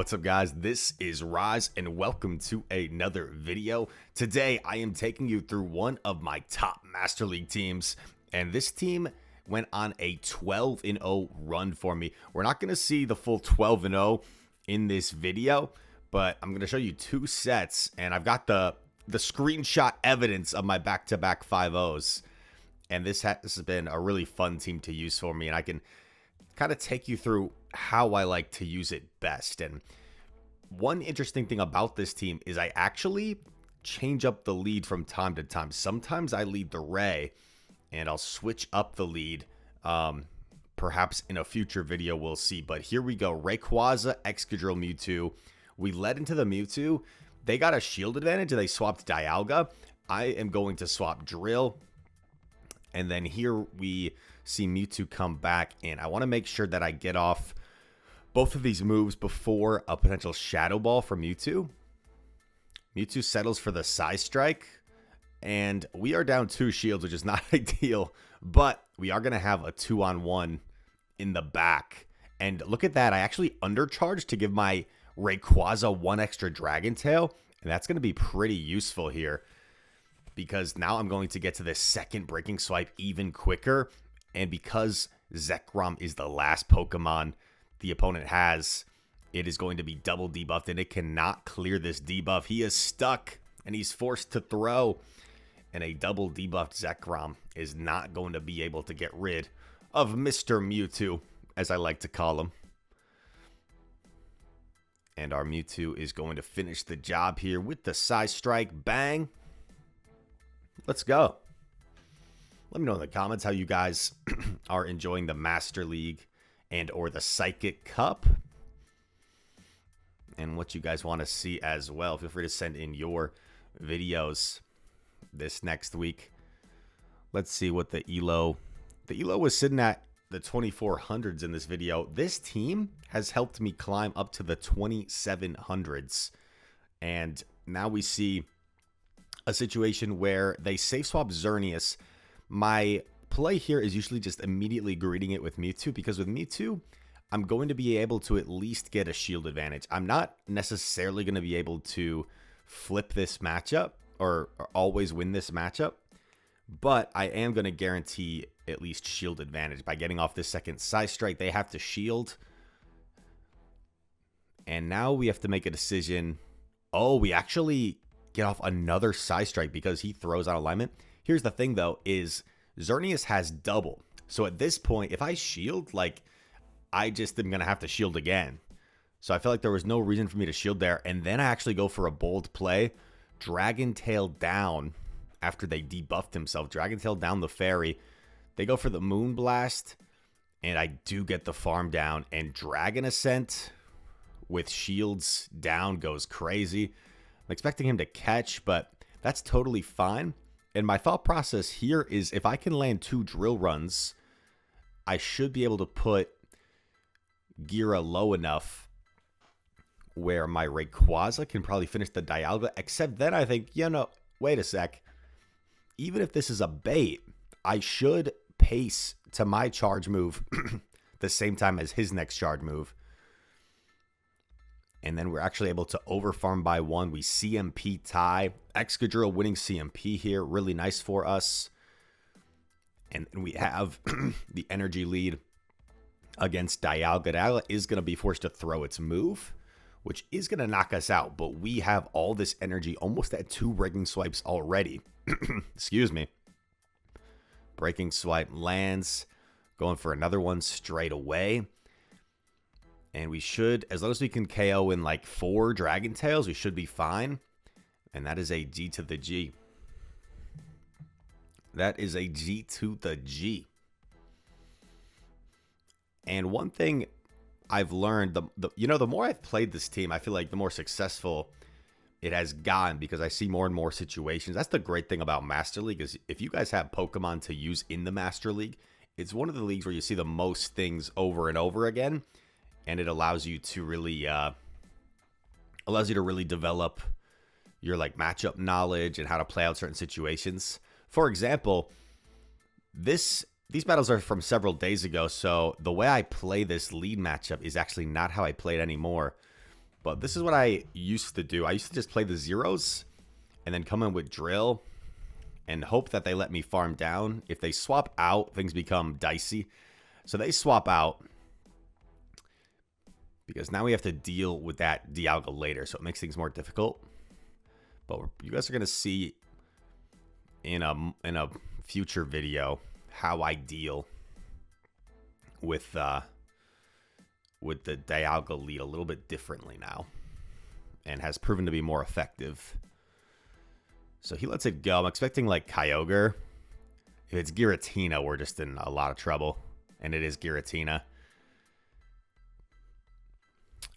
What's up, guys? This is Rise and welcome to another video. Today I am taking you through one of my top Master League teams, and this team went on a 12-0 run for me. We're not going to see the full 12-0 in this video, but I'm going to show you two sets, and I've got the screenshot evidence of my back-to-back 5-0s, and this has been a really fun team to use for me, and I can kind of take you through how I like to use it best. And one interesting thing about this team is I actually change up the lead from time to time. Sometimes I lead the Ray and I'll switch up the lead. Perhaps in a future video we'll see, but here we go. Rayquaza, Excadrill, Mewtwo. We led into the Mewtwo. They got a shield advantage and they swapped Dialga. I am going to swap Drill. And then here we see Mewtwo come back, and I want to make sure that I get off both of these moves before a potential Shadow Ball from Mewtwo. Mewtwo settles for the Side Strike, and we are down 2 shields, which is not ideal, but we are going to have a 2-on-1 in the back. And look at that, I actually undercharged to give my Rayquaza 1 extra Dragon Tail, and that's going to be pretty useful here, because now I'm going to get to this second Breaking Swipe even quicker. And because Zekrom is the last Pokemon the opponent has, it is going to be double debuffed, and it cannot clear this debuff. He is stuck, and he's forced to throw. And a double debuffed Zekrom is not going to be able to get rid of Mr. Mewtwo, as I like to call him. And our Mewtwo is going to finish the job here with the Side Strike. Bang. Let's go. Let me know in the comments how you guys are enjoying the Master League and or the Psychic Cup, and what you guys want to see as well. Feel free to send in your videos this next week. Let's see what the elo was sitting at the 2400s in this video. This team has helped me climb up to the 2700s, and now we see a situation where they safe swap Xerneas. My play here is usually just immediately greeting it with Mewtwo, because with Mewtwo, I'm going to be able to at least get a shield advantage. I'm not necessarily going to be able to flip this matchup or always win this matchup, but I am going to guarantee at least shield advantage by getting off this second Side Strike. They have to shield, and now we have to make a decision. Oh, we actually get off another Side Strike because he throws out alignment. Here's the thing, though, is Xerneas has double. So at this point, if I shield, like, I just am going to have to shield again. So I feel like there was no reason for me to shield there. And then I actually go for a bold play. Dragon Tail down after they debuffed himself. Dragon Tail down the fairy. They go for the Moon Blast. And I do get the farm down. And Dragon Ascent with shields down goes crazy. I'm expecting him to catch, but that's totally fine. And my thought process here is if I can land 2 drill runs, I should be able to put Gira low enough where my Rayquaza can probably finish the Dialga. Except then I think, you know, wait a sec. Even if this is a bait, I should pace to my charge move the same time as his next charge move. And then we're actually able to overfarm by 1. We CMP tie. Excadrill winning CMP here. Really nice for us. And we have the energy lead against Dialga. Dialga is going to be forced to throw its move, which is going to knock us out. But we have all this energy almost at 2 Breaking Swipes already. Excuse me. Breaking Swipe lands. Going for another one straight away. And we should, as long as we can KO in like 4 Dragon Tails, we should be fine. And that is a G to the G. That is a G to the G. And one thing I've learned, the more I've played this team, I feel like the more successful it has gotten, because I see more and more situations. That's the great thing about Master League, is if you guys have Pokemon to use in the Master League, it's one of the leagues where you see the most things over and over again. And it allows you to really develop your like matchup knowledge and how to play out certain situations. For example, these battles are from several days ago, so the way I play this lead matchup is actually not how I play it anymore. But this is what I used to do. I used to just play the zeros and then come in with drill and hope that they let me farm down. If they swap out, things become dicey. So they swap out because now we have to deal with that Dialga later. So it makes things more difficult. But you guys are going to see in a future video how I deal with the Dialga lead a little bit differently now, and has proven to be more effective. So he lets it go. I'm expecting like Kyogre. If it's Giratina, we're just in a lot of trouble, and it is Giratina.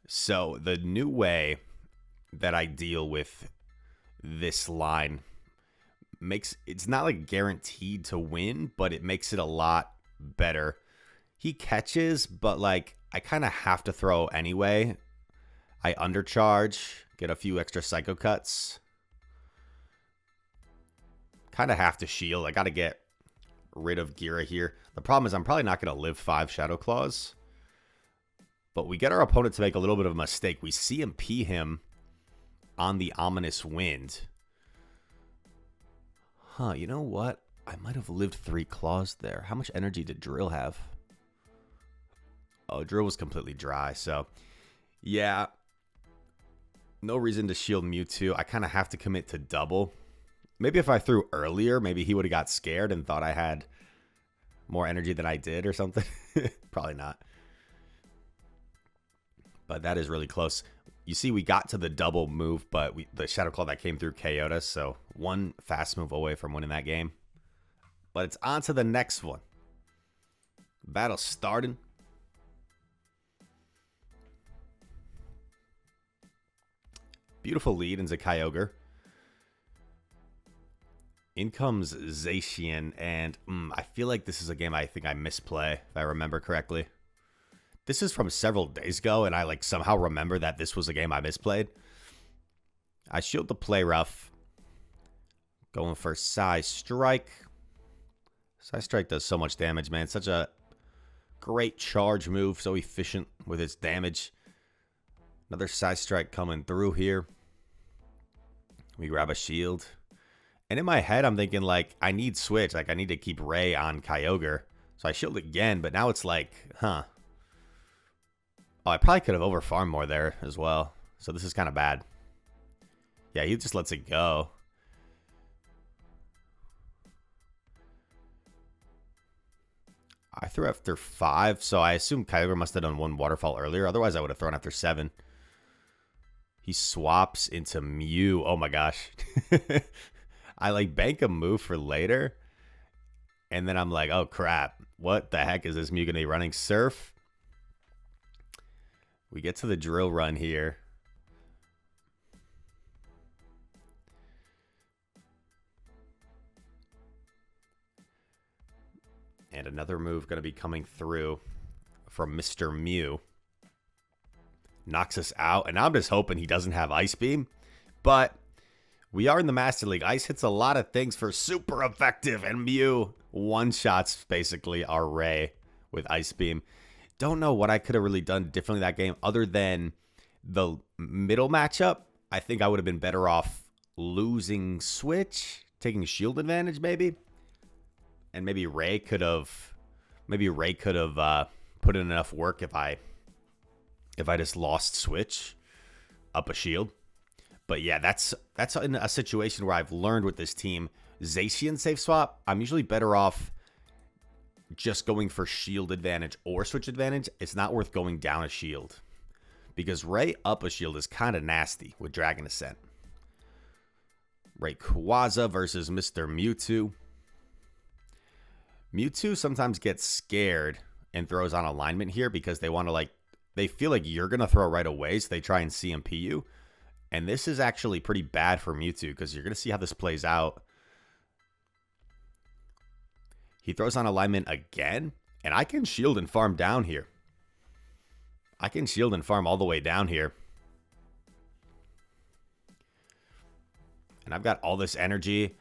So the new way that I deal with this line makes it's not like guaranteed to win, but it makes it a lot better. He catches, but like I kind of have to throw anyway. I undercharge, get a few extra Psycho Cuts. Kind of have to shield. I got to get rid of Gira here. The problem is I'm probably not going to live 5 Shadow Claws. But we get our opponent to make a little bit of a mistake. We CMP him on the Ominous Wind. Huh, you know what? I might have lived 3 claws there. How much energy did Drill have? Oh, Drill was completely dry, so yeah. No reason to shield Mewtwo. I kind of have to commit to double. Maybe if I threw earlier, maybe he would have got scared and thought I had more energy than I did or something. Probably not. But that is really close. You see, we got to the double move, but the Shadow Claw that came through KO'd us, so one fast move away from winning that game. But it's on to the next one. Battle starting. Beautiful lead into Kyogre. In comes Zacian, and I feel like this is a game I think I misplay, if I remember correctly. This is from several days ago, and I like somehow remember that this was a game I misplayed. I shield the play rough. Going for Psy Strike. Psy Strike does so much damage, man. Such a great charge move, so efficient with its damage. Another Psy Strike coming through here. We grab a shield. And in my head, I'm thinking, like, I need switch. Like, I need to keep Ray on Kyogre. So I shield again, but now it's like, huh. Oh, I probably could have overfarmed more there as well. So this is kind of bad. Yeah, he just lets it go. I threw after 5, so I assume Kyogre must have done 1 waterfall earlier. Otherwise, I would have thrown after 7. He swaps into Mew. Oh my gosh. I like bank a move for later. And then I'm like, oh crap. What the heck is this Mew going to be running? Surf. We get to the drill run here. And another move going to be coming through from Mr. Mew. Knocks us out. And I'm just hoping he doesn't have Ice Beam. But we are in the Master League. Ice hits a lot of things for super effective. And Mew one-shots basically our Ray with Ice Beam. Don't know what I could have really done differently that game other than the middle matchup. I think I would have been better off losing switch, taking shield advantage maybe. And maybe Ray could have put in enough work if I just lost switch up a shield. But yeah, that's in a situation where I've learned with this team, Zacian safe swap, I'm usually better off just going for shield advantage or switch advantage. It's not worth going down a shield because Ray up a shield is kind of nasty with Dragon Ascent. Rayquaza versus Mr. Mewtwo. Mewtwo sometimes gets scared and throws on alignment here because they want to they feel like you're going to throw right away, so they try and CMP you. And this is actually pretty bad for Mewtwo because you're going to see how this plays out. He throws on alignment again, and I can shield and farm down here. I can shield and farm all the way down here. And I've got all this energy.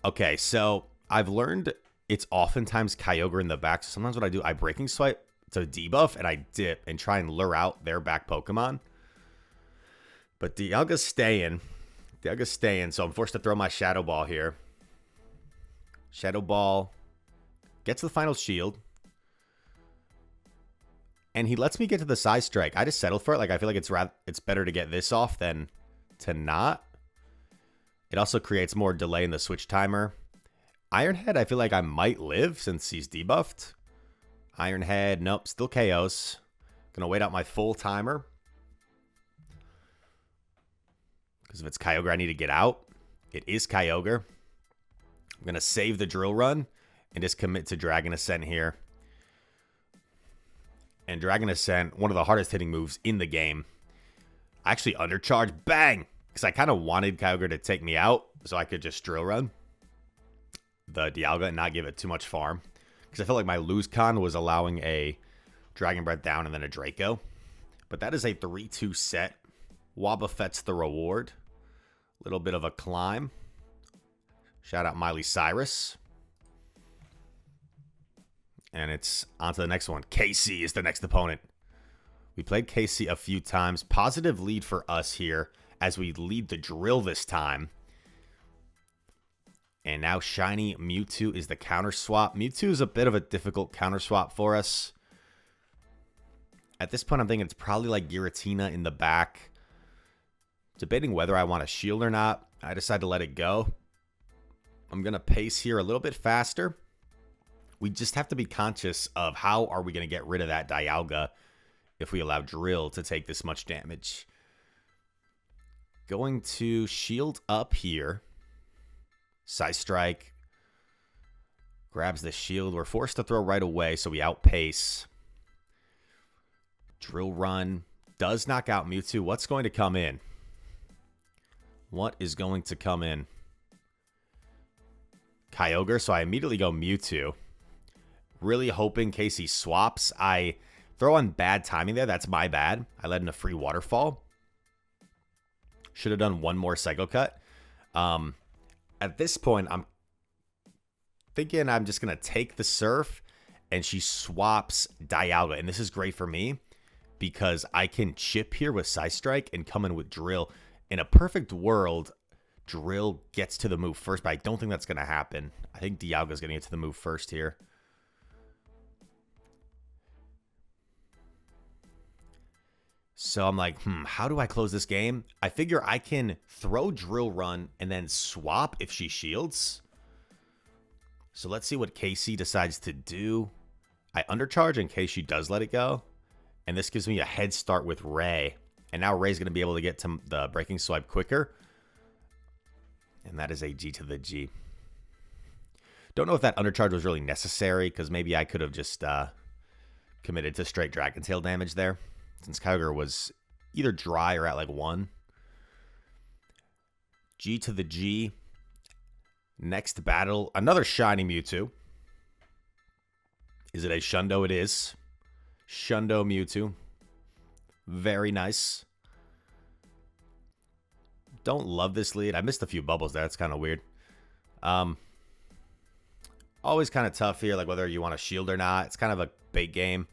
Okay, so I've learned it's oftentimes Kyogre in the back. So sometimes what I do, I breaking swipe to debuff, and I dip and try and lure out their back Pokemon. But Dialga's staying. Dialga's staying, so I'm forced to throw my Shadow Ball here. Shadow Ball gets the final shield. And he lets me get to the Side Strike. I just settled for it. Like, I feel like it's better to get this off than to not. It also creates more delay in the switch timer. Iron Head, I feel like I might live since he's debuffed. Iron Head, nope, still KOs. Gonna wait out my full timer. Because if it's Kyogre, I need to get out. It is Kyogre. I'm gonna save the Drill Run and just commit to Dragon Ascent here. And Dragon Ascent, one of the hardest hitting moves in the game. I actually undercharge, bang! Because I kind of wanted Kyogre to take me out so I could just Drill Run the Dialga and not give it too much farm. Because I felt like my lose con was allowing a Dragon Breath down and then a Draco. But that is a 3-2 set. Wobbuffet's the reward. Little bit of a climb. Shout out Miley Cyrus. And it's on to the next one. KC is the next opponent. We played KC a few times. Positive lead for us here as we lead the drill this time. And now Shiny Mewtwo is the counter swap. Mewtwo is a bit of a difficult counter swap for us. At this point, I'm thinking it's probably like Giratina in the back. Debating whether I want to shield or not. I decide to let it go. I'm going to pace here a little bit faster. We just have to be conscious of how are we going to get rid of that Dialga if we allow Drill to take this much damage. Going to shield up here. Side Strike. Grabs the shield. We're forced to throw right away, so we outpace. Drill Run does knock out Mewtwo. What's going to come in? What is going to come in? Kyogre, so I immediately go Mewtwo. Really hoping Casey swaps. I throw on bad timing there. That's my bad. I let in a free waterfall. Should have done one more Psycho Cut. At this point, I'm thinking I'm just going to take the Surf, and she swaps Dialga. And this is great for me because I can chip here with Side Strike and come in with Drill. In a perfect world, Drill gets to the move first, but I don't think that's going to happen. I think Dialga's going to get to the move first here. So I'm like, how do I close this game? I figure I can throw Drill Run and then swap if she shields. So let's see what KC decides to do. I undercharge in case she does let it go. And this gives me a head start with Ray. And now Ray's going to be able to get to the Breaking Swipe quicker. And that is a G to the G. Don't know if that undercharge was really necessary, because maybe I could have just committed to straight Dragon Tail damage there, since Kyogre was either dry or at like 1. G to the G. Next battle, another Shiny Mewtwo. Is it a Shundo? It is. Shundo Mewtwo. Very nice. Don't love this lead. I missed a few bubbles there. That's kind of weird. Always kind of tough here, like whether you want to shield or not. It's kind of a bait game.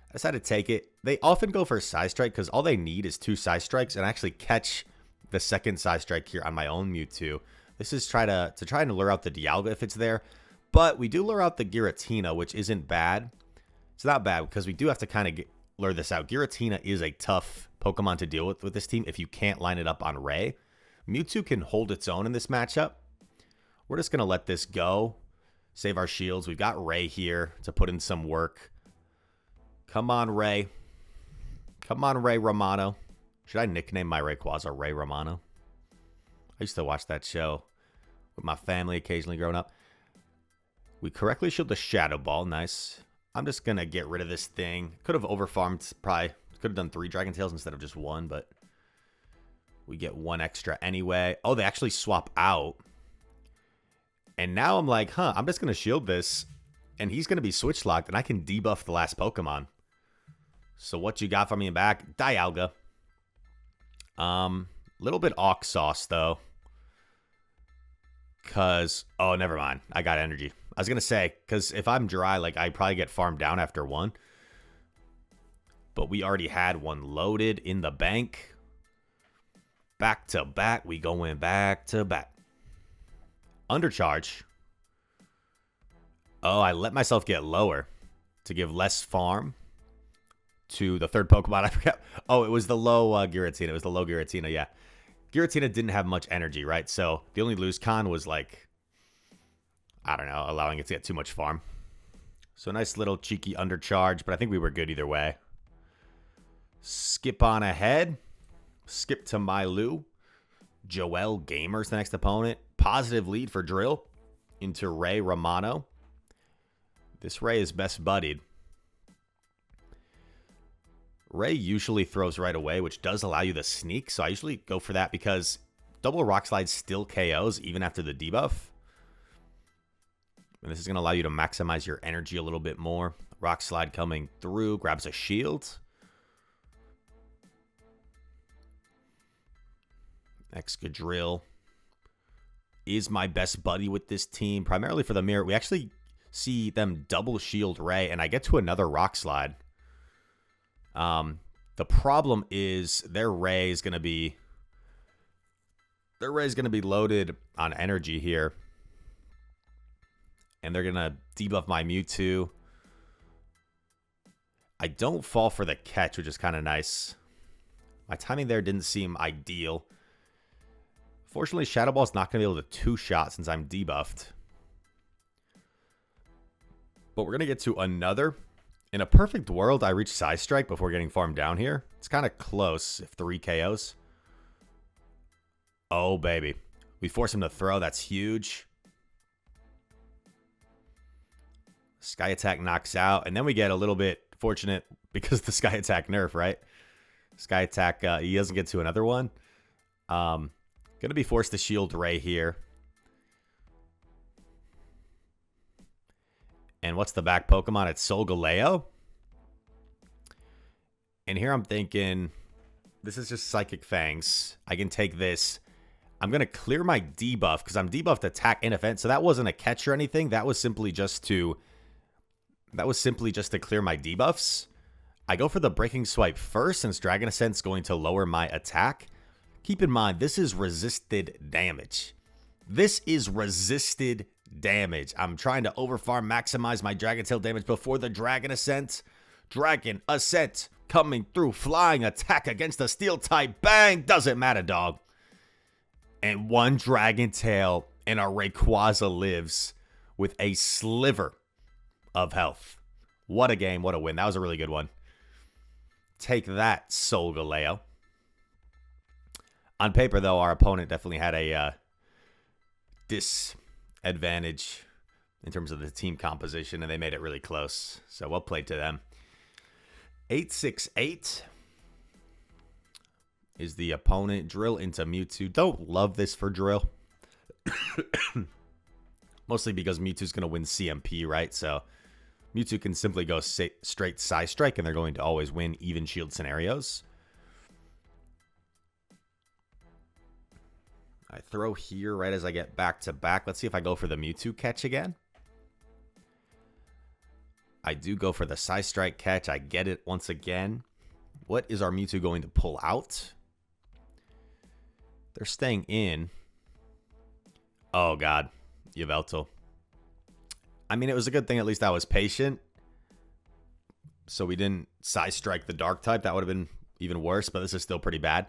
I decided to take it. They often go for a Side Strike because all they need is 2 Side Strikes, and I actually catch the second Side Strike here on my own Mewtwo. This is try to lure out the Dialga if it's there. But we do lure out the Giratina, which isn't bad. It's not bad because we do have to kind of lure this out. Giratina is a tough Pokemon to deal with this team if you can't line it up on Ray. Mewtwo can hold its own in this matchup. We're just going to let this go. Save our shields. We've got Ray here to put in some work. Come on, Ray. Come on, Ray Romano. Should I nickname my Rayquaza Ray Romano? I used to watch that show with my family occasionally growing up. We correctly shield the Shadow Ball. Nice. I'm just going to get rid of this thing. Could have overfarmed. Probably could have done 3 Dragon Tails instead of just 1, but we get 1 extra anyway. Oh, they actually swap out. And now I'm like, I'm just going to shield this. And he's going to be switch locked. And I can debuff the last Pokemon. So what you got for me in back? Dialga. Little bit Awk Sauce, though. Because, oh, never mind. I got energy. I was going to say, because if I'm dry, like, I probably get farmed down after 1. But we already had 1 loaded in the bank. Back to back. We going back to back. Undercharge. Oh, I let myself get lower to give less farm to the third Pokemon. I forgot. Oh, it was the low Giratina. It was the low Giratina, yeah. Giratina didn't have much energy, right? So the only lose con was like, I don't know, allowing it to get too much farm. So nice little cheeky undercharge, but I think we were good either way. Skip on ahead. Skip to Milu. Joel Gamer's the next opponent. Positive lead for Drill into Ray Romano. This Ray is best buddied. Ray usually throws right away, which does allow you the sneak. So I usually go for that because double Rock Slide still KOs even after the debuff. And this is going to allow you to maximize your energy a little bit more. Rock Slide coming through. Grabs a shield. Excadrill is my best buddy with this team. Primarily for the mirror. We actually see them double shield Ray. And I get to another Rock Slide. The problem is their Ray is going to be loaded on energy here. And they're going to debuff my Mewtwo. I don't fall for the catch, which is kind of nice. My timing there didn't seem ideal. Fortunately, Shadow Ball's not going to be able to two-shot since I'm debuffed. But we're going to get to another. In a perfect world, I reach Psy Strike before getting farmed down here. It's kind of close if 3 KOs. Oh, baby. We force him to throw. That's huge. Sky Attack knocks out. And then we get a little bit fortunate because the Sky Attack nerf, right? Sky Attack, he doesn't get to another one. Going to be forced to shield Ray here. And what's the back Pokemon? It's Solgaleo. And here I'm thinking, this is just Psychic Fangs. I can take this. I'm going to clear my debuff because I'm debuffed attack and offense. So that wasn't a catch or anything. That was simply just to clear my debuffs. I go for the Breaking Swipe first since Dragon Ascent's going to lower my attack. Keep in mind, this is resisted damage. This is resisted damage. I'm trying to overfarm, maximize my Dragon Tail damage before the Dragon Ascent. Dragon Ascent coming through, flying attack against the Steel type. Bang! Doesn't matter, dog. And one Dragon Tail and a Rayquaza lives with a sliver of health. What a game, what a win. That was a really good one. Take that, Solgaleo. On paper, though, our opponent definitely had a disadvantage in terms of the team composition, and they made it really close. So well played to them. 868 is the opponent. Drill into Mewtwo. Don't love this for Drill. Mostly because Mewtwo's going to win CMP, right? So Mewtwo can simply go straight Psy Strike, and they're going to always win even shield scenarios. I throw here right as I get back to back. Let's see if I go for the Mewtwo catch again. I do go for the Psy Strike catch. I get it once again. What is our Mewtwo going to pull out? They're staying in. Oh, God. Yveltal. I mean, it was a good thing at least I was patient. So we didn't Psy Strike the Dark type. That would have been even worse, but this is still pretty bad.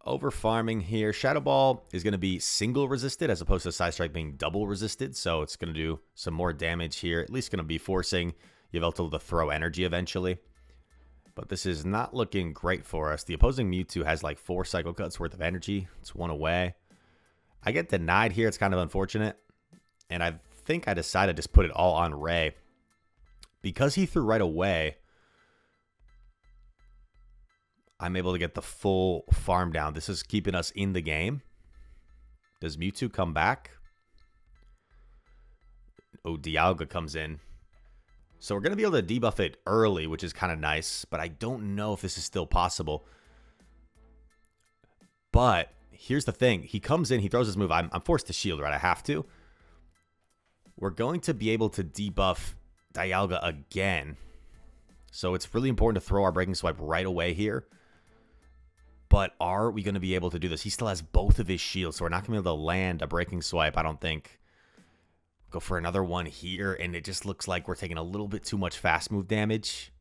Over farming here. Shadow Ball is going to be single resisted as opposed to Psy Strike being double resisted. So it's going to do some more damage here. At least going to be forcing Yveltal to throw energy eventually. But this is not looking great for us. The opposing Mewtwo has like 4 Cycle Cuts worth of energy. It's 1 away. I get denied here. It's kind of unfortunate. And I think I decided to just put it all on Ray. Because he threw right away, I'm able to get the full farm down. This is keeping us in the game. Does Mewtwo come back? Oh, Dialga comes in. So we're going to be able to debuff it early, which is kind of nice. But I don't know if this is still possible. But here's the thing. He comes in. He throws his move. I'm forced to shield, right? I have to. We're going to be able to debuff Dialga again. So it's really important to throw our Breaking Swipe right away here. But are we going to be able to do this? He still has both of his shields, so we're not going to be able to land a breaking swipe, I don't think. Go for another one here, and it just looks like we're taking a little bit too much fast move damage.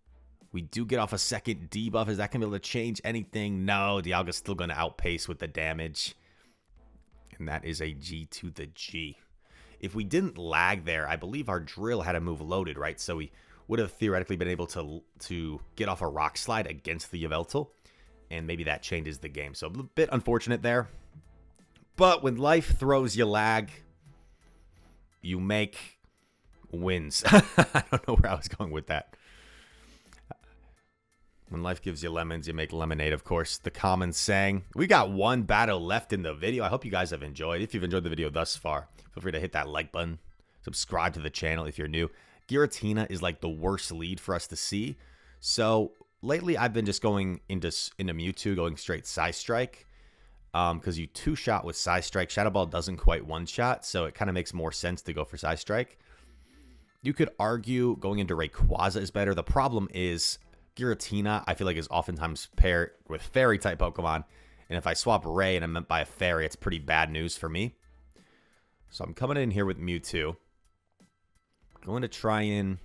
We do get off a second debuff. Is that going to be able to change anything? No, Dialga's still going to outpace with the damage. And that is a G to the G. If we didn't lag there, I believe our drill had a move loaded, right? So we would have theoretically been able to get off a rock slide against the Yveltal. And maybe that changes the game. So a bit unfortunate there. But when life throws you lag, you make wins. I don't know where I was going with that. When life gives you lemons, you make lemonade, of course. The common saying. We got one battle left in the video. I hope you guys have enjoyed. If you've enjoyed the video thus far, feel free to hit that like button. Subscribe to the channel if you're new. Giratina is like the worst lead for us to see. So lately, I've been just going into Mewtwo, going straight Psystrike. Because you two-shot with Psystrike. Shadow Ball doesn't quite one-shot, so it kind of makes more sense to go for Psystrike. You could argue going into Rayquaza is better. The problem is Giratina, I feel like, is oftentimes paired with Fairy-type Pokemon. And if I swap Ray and I'm meant by a Fairy, it's pretty bad news for me. So I'm coming in here with Mewtwo. Going to try and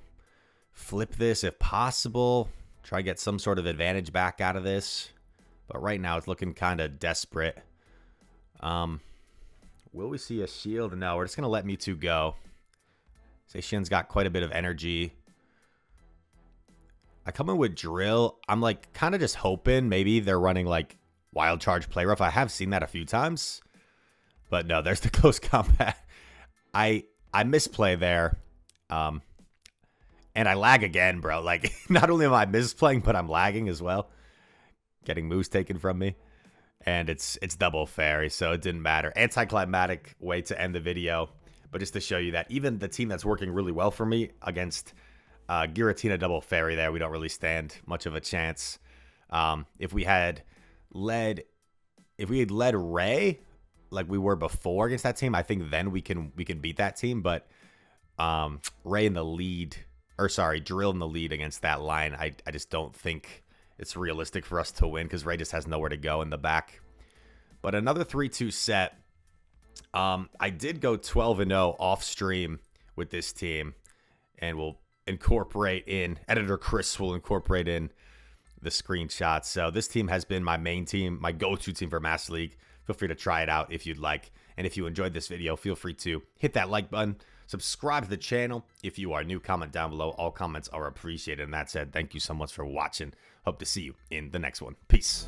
flip this if possible. Try to get some sort of advantage back out of this. But right now, it's looking kind of desperate. Will we see a shield? No, we're just going to let Mewtwo go. Zacian's got quite a bit of energy. I come in with Drill. I'm like kind of just hoping maybe they're running like Wild Charge Play Rough. I have seen that a few times. But no, there's the close combat. I misplay there. And I lag again, bro. Like, not only am I misplaying, but I'm lagging as well. Getting moves taken from me. And it's double Fairy, so it didn't matter. Anticlimactic way to end the video. But just to show you that even the team that's working really well for me against Giratina double Fairy there, we don't really stand much of a chance. If we had led Ray like we were before against that team, I think then we can beat that team. But Ray in the lead, or sorry, Drill in the lead against that line, I just don't think it's realistic for us to win because Ray just has nowhere to go in the back. But another 3-2 set. I did go 12-0 off stream with this team, and we'll incorporate in, editor Chris will incorporate in the screenshots. So this team has been my main team, my go-to team for Master League. Feel free to try it out if you'd like. And if you enjoyed this video, feel free to hit that like button, subscribe to the channel. If you are new, comment down below. All comments are appreciated. And that said, thank you so much for watching. Hope to see you in the next one. Peace.